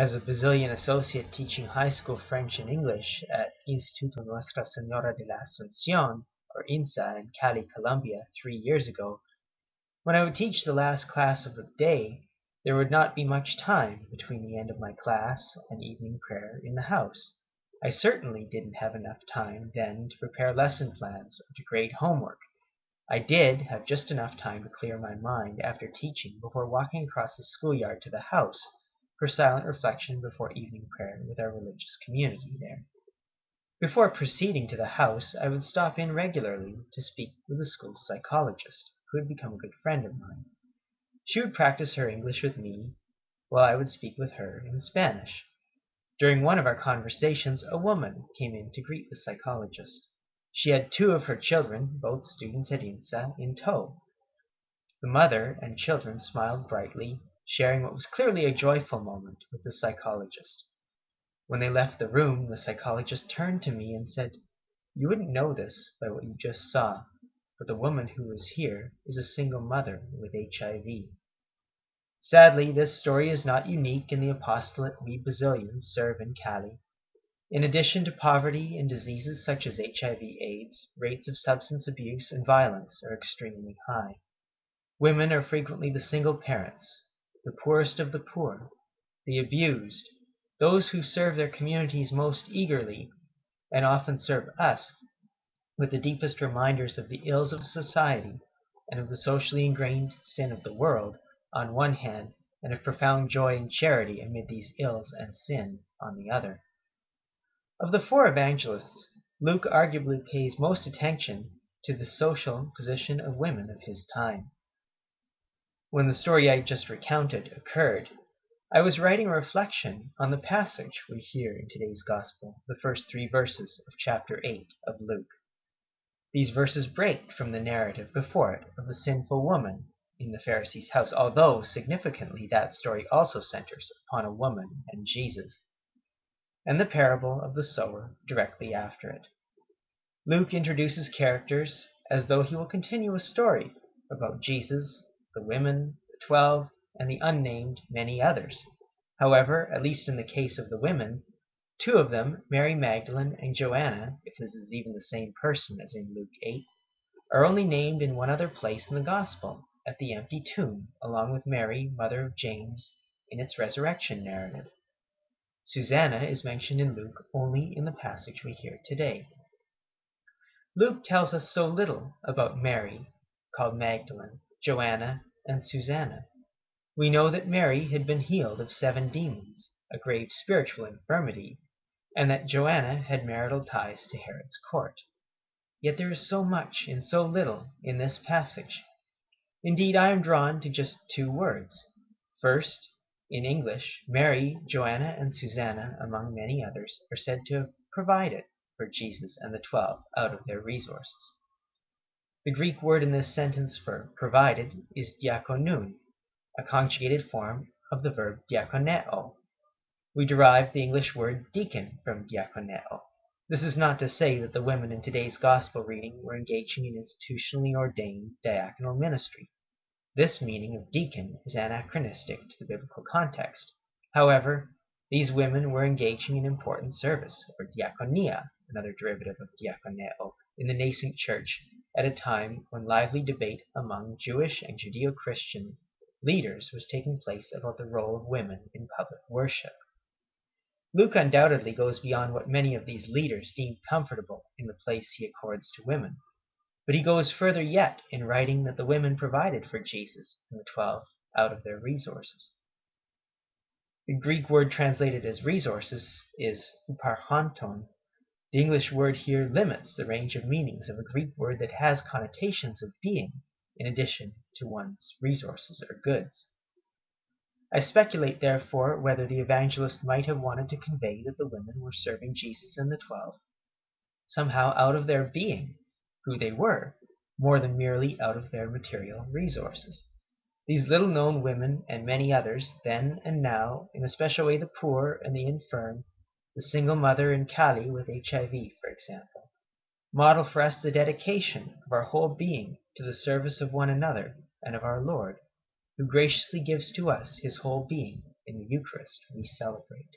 As a Brazilian associate teaching high school French and English at Instituto Nuestra Señora de la Asunción, or INSA, in Cali, Colombia, 3 years ago, when I would teach the last class of the day, there would not be much time between the end of my class and evening prayer in the house. I certainly didn't have enough time then to prepare lesson plans or to grade homework. I did have just enough time to clear my mind after teaching before walking across the schoolyard to the house for silent reflection before evening prayer with our religious community there. Before proceeding to the house, I would stop in regularly to speak with the school's psychologist, who had become a good friend of mine. She would practice her English with me, while I would speak with her in Spanish. During one of our conversations, a woman came in to greet the psychologist. She had two of her children, both students at INSA, in tow. The mother and children smiled brightly, sharing what was clearly a joyful moment with the psychologist. When they left the room, the psychologist turned to me and said, "You wouldn't know this by what you just saw, but the woman who is here is a single mother with HIV." Sadly, this story is not unique in the apostolate we Brazilians serve in Cali. In addition to poverty and diseases such as HIV/AIDS, rates of substance abuse and violence are extremely high. Women are frequently the single parents, the poorest of the poor, the abused, those who serve their communities most eagerly, and often serve us with the deepest reminders of the ills of society and of the socially ingrained sin of the world on one hand, and of profound joy and charity amid these ills and sin on the other. Of the four evangelists, Luke arguably pays most attention to the social position of women of his time. When the story I just recounted occurred, I was writing a reflection on the passage we hear in today's Gospel, the first 3 verses of chapter 8 of Luke. These verses break from the narrative before it of the sinful woman in the Pharisee's house, although significantly that story also centers upon a woman and Jesus, and the parable of the sower directly after it. Luke introduces characters as though he will continue a story about Jesus, the women, the 12, and the unnamed many others. However, at least in the case of the women, 2 of them, Mary Magdalene and Joanna, if this is even the same person as in Luke 8, are only named in one other place in the Gospel, at the empty tomb, along with Mary, mother of James, in its resurrection narrative. Susanna is mentioned in Luke only in the passage we hear today. Luke tells us so little about Mary, called Magdalene, Joanna, and Susanna. We know that Mary had been healed of 7 demons, a grave spiritual infirmity, and that Joanna had marital ties to Herod's court. Yet there is so much in so little in this passage. Indeed, I am drawn to just 2 words. First, in English, Mary, Joanna, and Susanna, among many others, are said to have provided for Jesus and the 12 out of their resources. The Greek word in this sentence for provided is diakonoun, a conjugated form of the verb diakoneo. We derive the English word deacon from diakoneo. This is not to say that the women in today's gospel reading were engaging in institutionally ordained diaconal ministry. This meaning of deacon is anachronistic to the biblical context. However, these women were engaging in important service, or diakonia, another derivative of diakoneo, in the nascent church at a time when lively debate among Jewish and Judeo-Christian leaders was taking place about the role of women in public worship. Luke undoubtedly goes beyond what many of these leaders deemed comfortable in the place he accords to women. But he goes further yet in writing that the women provided for Jesus and the 12 out of their resources. The Greek word translated as resources is uparchonton. The English word here limits the range of meanings of a Greek word that has connotations of being, in addition to one's resources or goods. I speculate, therefore, whether the evangelist might have wanted to convey that the women were serving Jesus and the 12 somehow out of their being, who they were, more than merely out of their material resources. These little-known women and many others, then and now, in a special way the poor and the infirm, the single mother in Cali with HIV, for example, model for us the dedication of our whole being to the service of one another and of our Lord, who graciously gives to us his whole being in the Eucharist we celebrate.